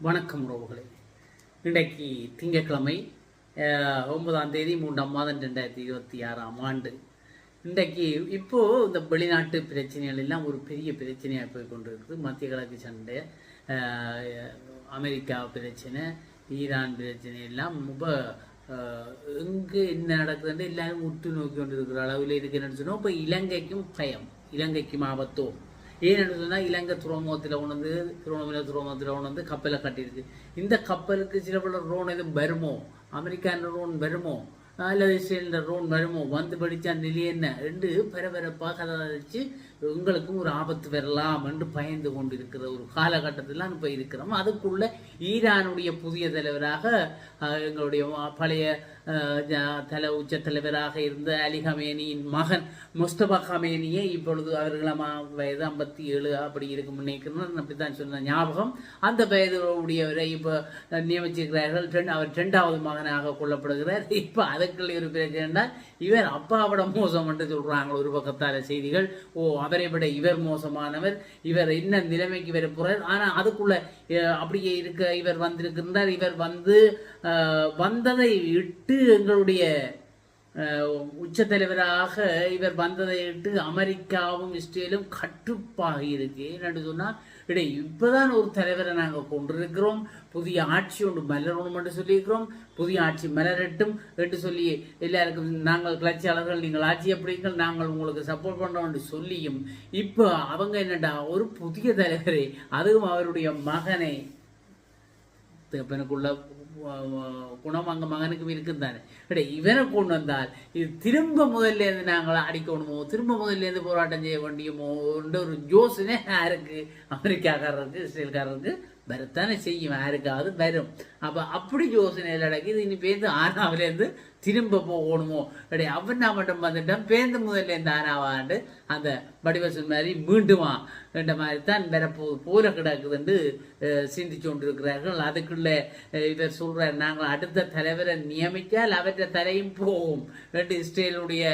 வணக்கம் உறவுகளே. இன்றைக்கு திங்கட்கிழமை 9ஆம் தேதி 3ஆம் மாதம் 2026ஆம் ஆண்டு. இன்றைக்கு இப்போது இந்த வெளிநாட்டு பிரச்சனைகள் எல்லாம் ஒரு பெரிய பிரச்சனையாக போய் கொண்டிருக்குது. மத்திய கிழக்கு சண்டை, அமெரிக்கா பிரச்சனை, ஈரான் பிரச்சனை எல்லாம் ரொம்ப எங்கே என்ன நடக்குதுன்னு எல்லாரும் உற்று நோக்கி கொண்டு இருக்கிற அளவில் இருக்குன்னு சொன்னோம். இப்போ இலங்கைக்கும் பயம், இலங்கைக்கும் ஆபத்தோ. ஏன்னு சொன்னால் இலங்கை துறைமுகத்தில் உணர்ந்து துறைமுகத்தில் உணர்ந்து கப்பலை கட்டியிருக்கு. இந்த கப்பலுக்கு சில பல ரோன் எதுவும் வருமோ, அமெரிக்கான ரோன் வருமோ அல்லது இஸ்ரேலின் ரோன் வருமோ, வந்து படித்தா நிலை என்ன என்று பரபரப்பாக கதாச்சு எங்களுக்கும் ஒரு ஆபத்து வரலாம் என்று பயந்து கொண்டிருக்கிற ஒரு காலகட்டத்தில் இப்போ இருக்கிறோம். அதுக்குள்ள ஈரானுடைய புதிய தலைவராக எங்களுடைய பழைய உச்ச தலைவராக இருந்த அலி கமேனியின் மகன் முஸ்தபா கமேனியை இப்பொழுது அவர்களாம் வயது 57 அப்படி இருக்கும் நினைக்கிறேன், அப்படித்தான் சொன்ன ஞாபகம். அந்த வயதுடையவரை இப்போ நியமிச்சிருக்கிறார்கள். அவர் 2வது மகனாக கொல்லப்படுகிறார். இப்போ அதுக்குள்ள ஒரு பிரச்சனை, இவர் அப்பாவோட மோசம் என்று சொல்றாங்க ஒரு பக்கத்தால செய்திகள். அவரை விட இவர் மோசமானவர், இவர் என்ன நிலைமைக்கு வர போறார். ஆனா அதுக்குள்ள அப்படியே இருக்க இவர் வந்திருக்கின்றார். இவர் வந்ததை இட்டு எங்களுடைய உச்ச தலைவராக இவர் வந்ததை இட்டு அமெரிக்காவும் இஸ்ரேலும் கட்டுப்பாகி இருக்கு. என்னன்னு சொன்னா இப்பதான் ஒரு தலைவரை நாங்கள் கொண்டிருக்கிறோம், புதிய ஆட்சி ஒன்று மலரணும் என்று சொல்லியிருக்கிறோம், புதிய ஆட்சி மலரட்டும் என்று சொல்லி எல்லாருக்கும் நாங்கள் கிளர்ச்சியாளர்கள் நீங்கள் ஆட்சி அப்படிங்கள் நாங்கள் உங்களுக்கு சப்போர்ட் பண்றோம் என்று சொல்லியும் இப்போ அவங்க என்னடா ஒரு புதிய தலைவரை, அதுவும் அவருடைய மகனை, எனக்குள்ள குணம் அங்க மகனுக்கும் இருக்குதானே, இவரை கொண்டு வந்தால் இது திரும்ப முதல்ல இருந்து நாங்கள் அடிக்கணுமோ, திரும்ப முதல்ல இருந்து போராட்டம் செய்ய வேண்டியுமோ ஒரு யோசனை யாருக்கு, அமெரிக்காக்காரருக்கு இஸ்ரேல்காரருக்கு வரத்தானே செய்யும், யாருக்காவது வரும். அப்படி யோசனையில் அடக்கி இனி பேருந்து ஆனாவிலேருந்து திரும்ப போகணுமோ, அவன் நான் மட்டும் வந்துட்டான் பேருந்து முதல்ல இருந்து ஆனாவாண்டு அந்த வடிவசன் மாதிரி மீண்டுமா என்ற மாதிரி தான் வரப்போது போல கிடக்குதுன்னு சிந்திச்சு கொண்டிருக்கிறார்கள். அதுக்குள்ள இவர் சொல்றார், நாங்கள் அடுத்த தலைவரை நியமித்தால் அவற்றை தலையும் போகும் என்று இஸ்ரேலுடைய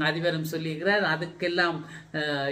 அதிபரும் சொல்லியிருக்கிறார். அதுக்கெல்லாம்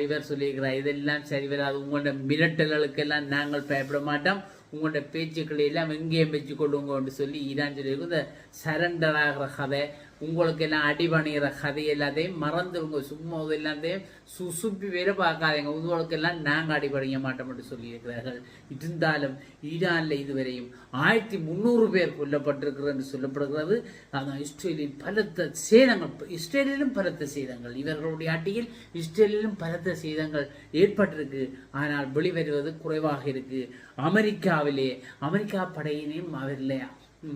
இவர் சொல்லியிருக்கிறார், இதெல்லாம் சரி வராது, உங்களோட மிரட்டல்களுக்கெல்லாம் நாங்கள் பயப்பட மாட்டோம், உங்களோட பேச்சுக்களை எல்லாம் எங்கேயும் வச்சு கொள்ளுங்க சொல்லி ஈரான் சொல்லியிருக்கும். இந்த சரண்டர் ஆகிற கதை, உங்களுக்கு எல்லாம் அடிபணிகிற கதை எல்லாத்தையும் மறந்துடுங்க, சும்மா எல்லாத்தையும் சுசுப்பி வேற பார்க்காதீங்க, உங்களுக்கு எல்லாம் நாங்கள் அடிபணிய மாட்டோம் என்று சொல்லியிருக்கிறார்கள். இருந்தாலும் ஈரான்ல இதுவரையும் 1300 பேர் கொல்லப்பட்டிருக்கிறது என்று சொல்லப்படுகிறது. அதான் இஸ்ரேலின் பலத்த சேதங்கள், இஸ்ரேலிலும் பலத்த சேதங்கள், இவர்களுடைய அட்டியில் இஸ்ரேலிலும் பலத்த சேதங்கள் ஏற்பட்டிருக்கு. ஆனால் வெளிவருவது குறைவாக இருக்கு. அமெரிக்கா படையினையும் அவரில்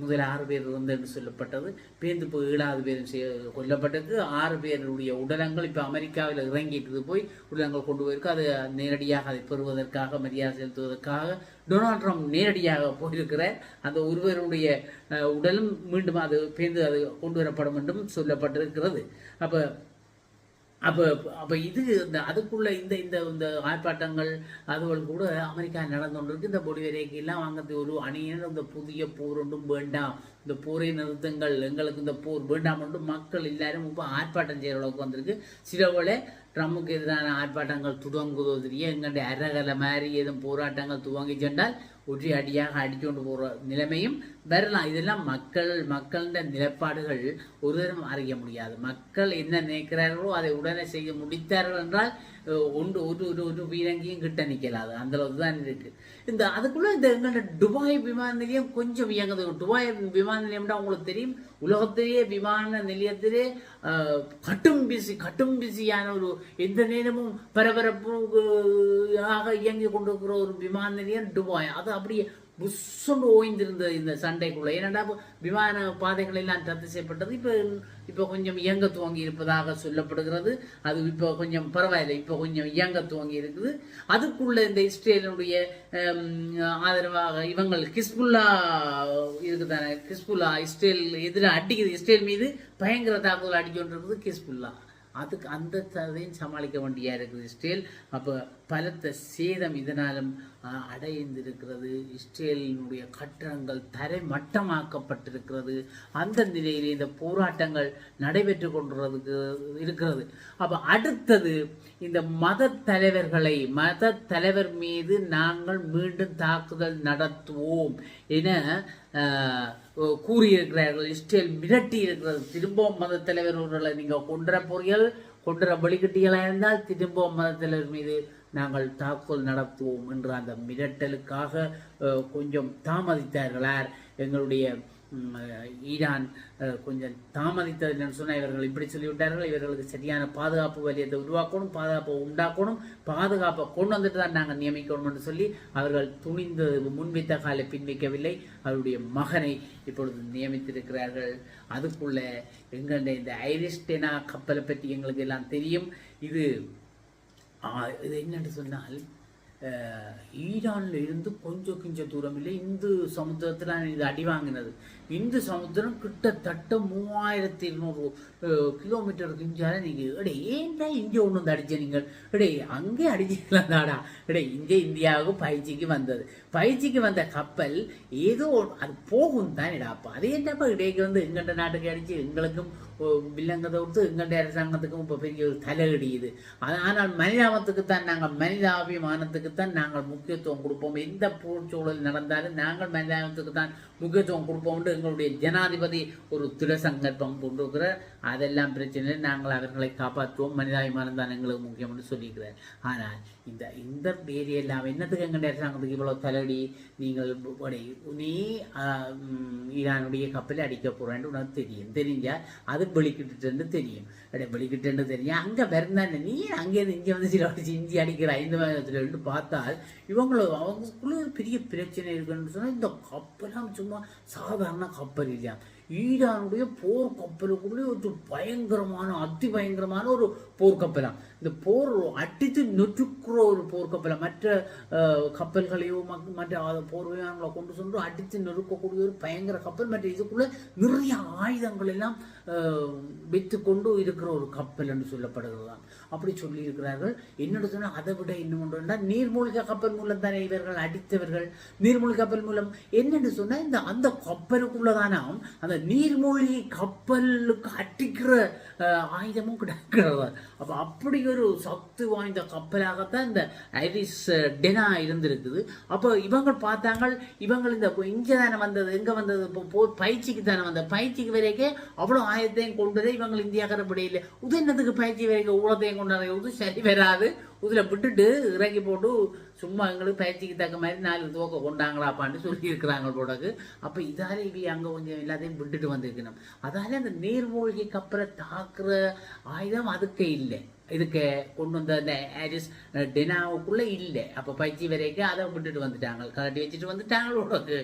முதல் 6 பேர் இருந்து என்று சொல்லப்பட்டது, பேருந்து போய் 7வது பேரும் கொல்லப்பட்டது. 6 பேருடைய உடலங்கள் இப்போ அமெரிக்காவில் இறங்கிட்டு போய் உடலங்கள் கொண்டு போயிருக்கு. அது நேரடியாக அதை பெறுவதற்காக, மரியாதை செலுத்துவதற்காக டொனால்ட் ட்ரம்ப் நேரடியாக போயிருக்கிற அந்த ஒருவருடைய உடலும் மீண்டும் அது பேருந்து அது கொண்டு வரப்படும் என்றும் சொல்லப்பட்டிருக்கிறது. அப்போ இது அதுக்குள்ள இந்த ஆர்ப்பாட்டங்கள் அதுகள் கூட அமெரிக்கா நடந்து கொண்டிருக்கு. இந்த பொடிவரைக்கு எல்லாம் வாங்கிறது ஒரு அணியினர் இந்த புதிய போர் ஒன்றும் வேண்டாம், இந்த போரை நிறுத்தங்கள், எங்களுக்கு இந்த போர் வேண்டாம் என்று மக்கள் எல்லாரும் இப்போ ஆர்ப்பாட்டம் செய்கிற அளவுக்கு வந்திருக்கு. சிலவேளை ட்ரம்புக்கு எதிரான ஆர்ப்பாட்டங்கள் துவங்குவதிலேயே எங்களுடைய அரகல மாதிரி ஏதும் போராட்டங்கள் துவங்கி சென்றால் ஒற்றை அடியாக அடிக்கொண்டு போகிற நிலைமையும் வரலாம். இதெல்லாம் மக்களின் நிலைப்பாடுகள் ஒருவரும் அறிய முடியாது. மக்கள் என்ன நினைக்கிறார்களோ அதை உடனே செய்ய முடித்தார்கள் என்றால் ஒரு வீரங்கியும் கிட்ட நிற்கலாது, அந்த அளவுக்கு தான் இருக்கு. அதுக்குள்ள எங்களோட துபாய் விமான நிலையம் கொஞ்சம் இயங்குது. துபாய் விமான நிலையம் தான் உங்களுக்கு தெரியும், உலகத்திலேயே விமான நிலையத்திலே கட்டும் பிஸியான ஒரு எந்த நேரமும் பரபரப்பு இயங்கி கொண்டிருக்கிற ஒரு விமான நிலையம் துபாய். அது அப்படியே புஷ்ஷொன்று ஓய்ந்திருந்தது இந்த சண்டைக்குள்ள. ஏன்னா விமான பாதைகள் எல்லாம் ரத்து செய்யப்பட்டது. இப்போ கொஞ்சம் இயங்க துவங்கி இருப்பதாக சொல்லப்படுகிறது. அது இப்போ கொஞ்சம் பரவாயில்லை, இப்போ கொஞ்சம் இயங்க துவங்கி இருக்குது. அதுக்குள்ள இந்த இஸ்ரேலுடைய ஆதரவாக இவங்கள் ஹிஸ்புல்லா இருக்குதானே, ஹிஸ்புல்லா இஸ்ரேல் எதிராக அடிக்குது, இஸ்ரேல் மீது பயங்கர தாக்குதல் அடிக்கொண்டிருக்குது ஹிஸ்புல்லா. அதுக்கு அந்த ததையும் சமாளிக்க வேண்டியா இருக்குது இஸ்ரேல். அப்போ பலத்த சேதம் இதனாலும் அடைந்திருக்கிறது. இஸ்ரேலினுடைய கட்டடங்கள் தரை மட்டமாக்கப்பட்டிருக்கிறது. அந்த நிலையிலே இந்த போராட்டங்கள் நடைபெற்று கொண்டிருக்கிறது இருக்கிறது. அப்ப அடுத்தது இந்த மத தலைவர் மீது நாங்கள் மீண்டும் தாக்குதல் நடத்துவோம் என கூறியிருக்கிறார்கள். இஸ்ரேல் மிரட்டி இருக்கிறது. திரும்பவும் மத தலைவர்களை நீங்க கொன்ற வெளிக்கிட்டிகளா இருந்தால் திரும்பவும் மத தலைவர் மீது நாங்கள் தாக்குதல் நடத்துவோம் என்ற அந்த மிரட்டலுக்காக கொஞ்சம் தாமதித்தார்களார். எங்களுடைய ஈரான் கொஞ்சம் தாமதித்தது சொன்னால் இவர்கள் இப்படி சொல்லிவிட்டார்கள். இவர்களுக்கு சரியான பாதுகாப்பு வலயத்தை உருவாக்கணும், பாதுகாப்பை உண்டாக்கணும், பாதுகாப்பை கொண்டு வந்துட்டு தான் நாங்கள் நியமிக்கணும் என்று சொல்லி அவர்கள் துணிந்து முன்வைத்த காலை பின்வைக்கவில்லை. அவருடைய மகனை இப்பொழுது நியமித்திருக்கிறார்கள். அதுக்குள்ள எங்களுடைய இந்த ஐரிஸ் டெனா கப்பலை பற்றி எங்களுக்கு எல்லாம் தெரியும். இது என்னென்று சொன்னால் ஈரான்ல இருந்து கொஞ்சம் தூரம் இல்லை, இந்து சமுத்திரத்தில் இது அடி வாங்கினது. இந்து சமுத்திரம் கிட்டத்தட்ட 3200 கிலோமீட்டருக்கு இஞ்சால நீங்க ஏன்டா இங்கே ஒன்று வந்து அடிச்ச நீங்கள் அங்கே அடிச்சிக்கலாம் தாடா. இங்கே இந்தியாவுக்கு பயிற்சிக்கு வந்தது. பயிற்சிக்கு வந்த கப்பல் ஏதோ அது போகும் தானேடா. அப்போ அதே என்னப்பா இடையே வந்து எங்கள்ட நாட்டுக்கு அடிச்சு எங்களுக்கும் வில்லங்கத்தை கொடுத்து எங்கள்ட அரசாங்கத்துக்கும் இப்போ பெரிய ஒரு தலையிடியுது. ஆனால் மனிதாபத்துக்குத்தான் நாங்கள் மனிதாபிமானத்துக்குத்தான் நாங்கள் முக்கியத்துவம் கொடுப்போம். எந்த போர்ச்சூழல் நடந்தாலும் நாங்கள் மனிதாபத்துக்கு தான் முக்கியத்துவம் கொடுப்போம். எங்களுடைய ஜனாதிபதி ஒரு திட சங்கல்பம் கொண்டிருக்கிற அதெல்லாம் பிரச்சனை, நாங்கள் அவர்களை காப்பாற்றுவோம், மனிதாபிமானம் தான் எங்களுக்கு முக்கியம் என்று சொல்லியிருக்கிறார். ஆனால் இந்த ஏரியாவில் என்னத்துக்கு எங்களுடைய அரசாங்கத்துக்கு இவ்வளவு தலையடி? நீங்கள் நீ ஈரானுடைய கப்பலை அடிக்க போறேன்னு உனக்கு தெரிஞ்சா அது வெளிக்கிட்டு தெரியும். வெளிக்கிட்டு தெரியும். அங்கே வருந்தானே நீ அங்கேருந்து இங்கே வந்து சில அடிச்சு இஞ்சி அடிக்கிற 5 மாதத்துல பார்த்தால் அவங்களுக்குள்ள ஒரு பெரிய பிரச்சனை இருக்குன்னு சொன்னால் இந்த கப்பலாம் சும்மா சாதாரண கப்பல் இல்லையா. ஈரானுடைய போர் கப்பலுக்குள்ளே ஒரு பயங்கரமான அதிபயங்கரமான ஒரு போர்க்கப்பலாம். இந்த போர் அடித்து நொற்றுக்கிற ஒரு போர்க்கப்பலாம். மற்ற கப்பல்களையோ மற்ற போர் விமானங்களை கொண்டு சென்று அடித்து நொறுக்கக்கூடிய ஒரு பயங்கர கப்பல். மற்ற இதுக்குள்ள நிறைய ஆயுதங்கள் எல்லாம் வைத்து கொண்டு இருக்கிற ஒரு கப்பல் என்று சொல்லப்படுகிறதாம். அப்படி சொல்லி இருக்கிறார்கள். என்னோட சொன்னால் அதை விட இன்னும் ஒன்று நீர்மூழ்க கப்பல் மூலம் தானே இவர்கள் அடித்தவர்கள். நீர்மூழ்கி கப்பல் மூலம் என்னென்னு சொன்னால் அந்த கப்பலுக்குள்ளதானாம் அந்த நீர்மூழ்கி கப்பலுக்கு அடிக்கிற ஆயுதமும் கிடைக்கிறதா. அப்போ அப்படி ஒரு சக்தி வாய்ந்த கப்பலாகத்தான் இந்த ஐரிஸ் டெனா இருந்திருக்குது. அப்போ இவங்க பார்த்தாங்க, இவங்க இந்த இங்கே தானே வந்தது, எங்கே வந்தது, இப்போ பயிற்சிக்கு தானே வந்த பயிற்சிக்கு வரைக்கும் அவ்வளோ ஆயுதத்தையும் கொண்டதே இவங்க இந்தியா கரப்படையில் உதயத்துக்கு பயிற்சி வரைக்கும் ஊழத்தையும் கொண்டாடுறது சரி வராது. இதில் விட்டுட்டு இறக்கி போட்டு சும்மா எங்களுக்கு பயிற்சிக்கு தக்க மாதிரி 4 துவக்க கொண்டாங்களாப்பான்னு சொல்லி இருக்கிறாங்க போடக்கு. அப்போ இதால இவ அங்கே கொஞ்சம் எல்லாத்தையும் விட்டுட்டு வந்திருக்கணும். அதால அந்த நீர்மூழ்கி கப்பலை தாக்குற ஆயுதம் அதுக்கு இல்லை, இதுக்கு கொண்டு வந்த அந்த ஐரிஸ் டெனாவுக்குள்ள இல்லை. அப்போ பயிற்சி வரைக்கும் அதை விட்டுட்டு வந்துட்டாங்க, கலட்டி வச்சுட்டு வந்துட்டாங்களோடக்கு.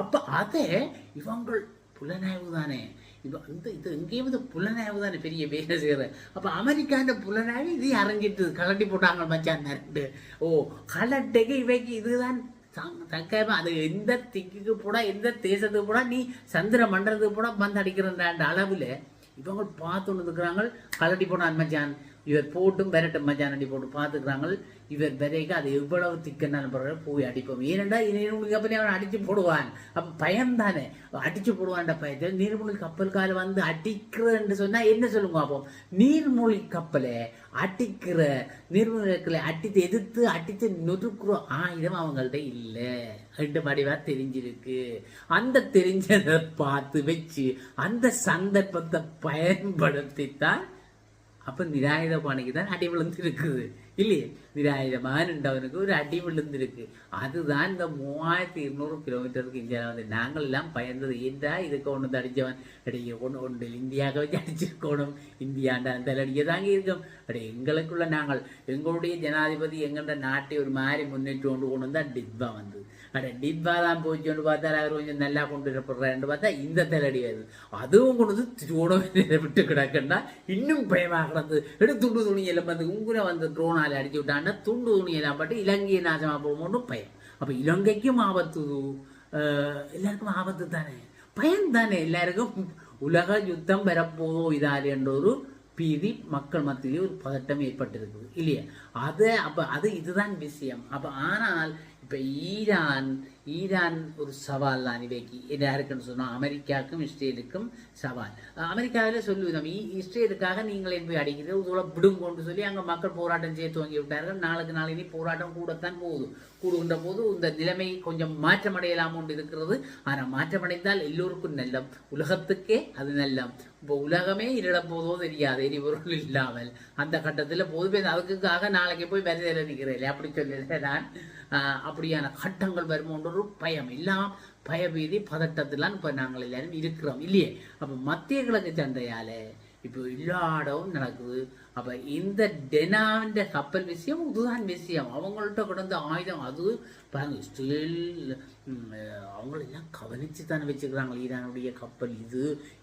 அப்போ அதை இவங்கள் புலனாய்வு தானே இது எங்கேயும் புலனாய்வு தானே பெரிய வேலை செய்யற. அப்ப அமெரிக்காண்ட புலனாய்வு இது அரங்கிட்டு கலட்டி போட்டாங்க மச்சான். கலட்டைக்கு இவைக்கு இதுதான் தக்காம அது எந்த திக்குக்கு போடா எந்த தேசத்துக்கு போடா நீ சந்திர மண்டலத்துக்கு போடா வந்து அடிக்கிறன்ற அளவுல இவங்க பார்த்து இருக்கிறாங்க. கலட்டி போனான் மச்சான், இவர் போட்டும் விரட்டும் மச்சான் அடி போட்டு பார்த்துக்கிறாங்க. இவர் விரைக்கு அது எவ்வளவு திக்கன்னாலும் பரவாயில்ல போய் அடிப்போம். ஏனெண்டா நீர்மூழ்கி கப்பலே அவன் அடிச்சு போடுவான். அப்ப பயம் தானே, அடிச்சு போடுவான்ட பயத்தில் நீர்மூழ்கி கப்பல் கால வந்து அடிக்கிறன்னு சொன்னா என்ன சொல்லுங்க. அப்போ நீர்மூழ்கி கப்பலை அடிக்கிற நீர்மூழ்கி அடித்து எதிர்த்து அடித்து நொறுக்குற ஆயுதம் அவங்கள்ட்ட இல்லை. 2 மடிவா தெரிஞ்சிருக்கு. அந்த தெரிஞ்சதை பார்த்து வச்சு அந்த சந்தர்ப்பத்தை பயன்படுத்தித்தான் அப்ப நிராயுத பாணிக்கு தான் அடி விழுந்து இருக்குது இல்லையே. நிராயுதமானவனுக்கு ஒரு அடி விழுந்திருக்கு. அதுதான் இந்த 3200 கிலோமீட்டருக்கு இந்தியாவில் வந்து நாங்கள் எல்லாம் பயந்தது. ஏன்றா இதுக்கு ஒன்று அடிச்சவன் ஒன்று இந்தியாவுக்கு வச்சு அடிச்சிருக்கணும். இந்தியாண்ட அந்த அடிக்க தாங்க இருக்கும். எங்களுக்குள்ள நாங்கள் எங்களுடைய ஜனாதிபதி எங்கள்ட நாட்டை ஒரு மாதிரி முன்னேற்றி கொண்டு வந்தா டிட்பா வந்தது. டிட்பா தான் போச்சுன்னு பார்த்தா அவர் கொஞ்சம் நல்லா கொண்டு வரப்படுறான்னு பார்த்தா இந்த தலையடி வருது. அதுவும் கொண்டு வந்து திருவோணம் விட்டு கிடக்குன்னா இன்னும் பயமாக கிடந்தது. துண்டு துணி எல்லாம் வந்து உங்குற வந்து ட்ரோனால அடிச்சு விட்டான்னா துண்டு துணி எல்லாம் பட்டு இலங்கையை நாசமா போகும்போது பயம். அப்ப இலங்கைக்கும் ஆபத்து, எல்லாருக்கும் ஆபத்து தானே, பயம் தானே எல்லாருக்கும். உலக யுத்தம் வரப்போதோ இதால் என்ற ஒரு பீதி மக்கள் மத்தியிலே ஒரு பதட்டம் ஏற்பட்டிருக்குது இல்லையா? அது இதுதான் விஷயம். ஆனால் இப்ப ஈரான் ஒரு சவால் தான் இவைக்கு. யாருக்குன்னு சொன்னா அமெரிக்காவுக்கும் இஸ்ரேலுக்கும் சவால். அமெரிக்காவில சொல்லுவோம், இஸ்ரேலுக்காக நீங்கள் போய் அடிக்கிறது இதோட விடுங்கொண்டு சொல்லி அங்க மக்கள் போராட்டம் செய்ய துவங்கி விட்டார்கள். நாளைக்கு போராட்டம் கூடத்தான் கூடுகின்ற போது இந்த நிலைமை கொஞ்சம் மாற்றமடையலாம் ஒன்று இருக்கிறது. ஆனா மாற்றமடைந்தால் எல்லோருக்கும் நல்லம், உலகத்துக்கே அது நல்லம். இப்போ உலகமே இருளப் போதோ தெரியாது எரிபொருள் இல்லாமல் அந்த கட்டத்தில் போது. அதுக்காக நாளைக்கு போய் வரிசையில் நிற்கிறேன் அப்படி சொல்லல நான். அப்படியான கட்டங்கள் வருமோன்ற ஒரு பயம், எல்லாம் பயபீதி பதட்டத்திலாம் இப்ப நாங்கள் எல்லாரும் இருக்கிறோம் இல்லையே? அப்ப மத்திய கிழக்கு சண்டையால இப்போ எல்லா இடமும் நடக்குது. அப்ப இந்த டெனாவின் கப்பல் விஷயம் இதுதான் விஷயம். அவங்கள்ட்ட கிடந்த ஆயுதம் அது பாருங்க, இஸ்ரேல் அவங்களெல்லாம் கவனிச்சு தானே வச்சுக்கிறாங்க. ஈரானுடைய கப்பல்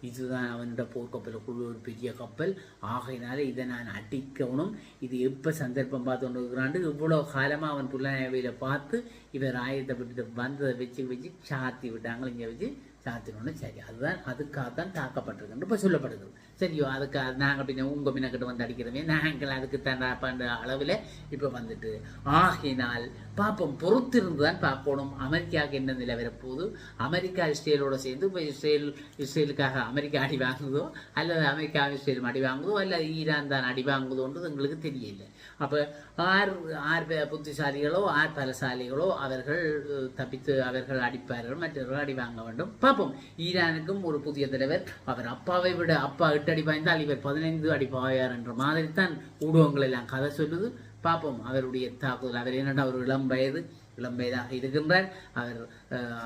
இதுதான் அவனோட போர்க்கப்பலுக்குள்ள ஒரு பெரிய கப்பல், ஆகையினால இதை நான் அடிக்கணும். இது எப்ப சந்தர்ப்பம் பார்த்து கொண்டு இருக்கிறாண்டு இவ்வளவு காலமா அவன் புலனாய்வையில பார்த்து இவர் ஆயுதத்தை விட்டு வந்ததை வச்சு சாத்தி விட்டாங்க. இங்க வச்சு சாத்தினோன்னு சரி, அதுக்காகத்தான் தாக்கப்பட்டிருக்கு இப்ப சொல்லப்படுகிறது. சரியோ, அதுக்காக நாங்கள் பின்ன உங்க பின்னக்கிட்ட வந்து அடிக்கிறோமே, நாங்கள் அதுக்கு தண்ட அளவில் இப்ப வந்துட்டு ஆகினால் பார்ப்போம், பொறுத்திருந்துதான் பார்க்கணும் அமெரிக்காவுக்கு என்ன நிலை வரப்போகுது. அமெரிக்கா இஸ்ரேலோட சேர்ந்து இப்போ இஸ்ரேலுக்காக அமெரிக்கா அடி வாங்குதோ அல்லது அமெரிக்கா இஸ்ரேல் அடி வாங்குதோ அல்லது ஈரான் தான் அடி வாங்குதோன்றது எங்களுக்கு தெரியல. அப்ப ஆர் புத்திசாலிகளோ ஆர் பலசாலிகளோ அவர்கள் தப்பித்து அவர்கள் அடிப்பார்கள், மற்றவர்கள் அடி வாங்க வேண்டும். பார்ப்போம். ஈரானுக்கும் ஒரு புதிய தலைவர், அவர் அப்பாவை விட அப்பா 8 அடி பாய்ந்தால் இவர் 15 அடி பாயார் என்ற மாதிரி தான் ஊடகங்கள் எல்லாம் கதை சொல்லுது. பார்ப்போம் அவருடைய தாக்குதல். அவர் என்னென்னா ஒரு இளம் வயதாக இருக்கின்றார்.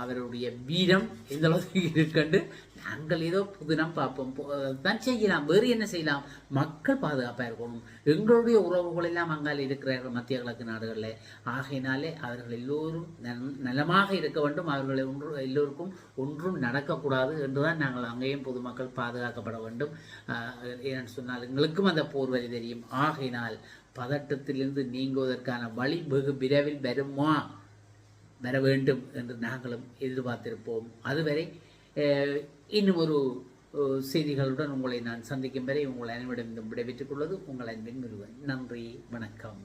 அவருடைய வீரம் எந்த அளவுக்கு இருக்கண்டு நாங்கள் ஏதோ புதினம் பார்ப்போம் தான் செய்யலாம். வேறு என்ன செய்யலாம்? மக்கள் பாதுகாப்பாக இருக்கணும். எங்களுடைய உறவுகள் எல்லாம் அங்கால் இருக்கிறார்கள் மத்திய கிழக்கு நாடுகளில். ஆகையினாலே அவர்கள் எல்லோரும் நலமாக இருக்க வேண்டும். அவர்களை எல்லோருக்கும் ஒன்றும் நடக்கக்கூடாது என்றுதான் நாங்கள் அங்கேயும் பொதுமக்கள் பாதுகாக்கப்பட வேண்டும். ஏன்னு சொன்னால் எங்களுக்கும் அந்த போர் வழி தெரியும். ஆகையினால் பதட்டத்திலிருந்து நீங்குவதற்கான வழி வெகு விரைவில் வர வேண்டும் என்று நாங்களும் எதிர்பார்த்திருப்போம். அதுவரை இன்னும் ஒரு செய்திகளுடன் உங்களை நான் சந்திக்கும் வரை உங்கள் அனைவரிடம் விடைபெற்றுக் கொள்வது உங்கள் அன்பின் முருகன். நன்றி, வணக்கம்.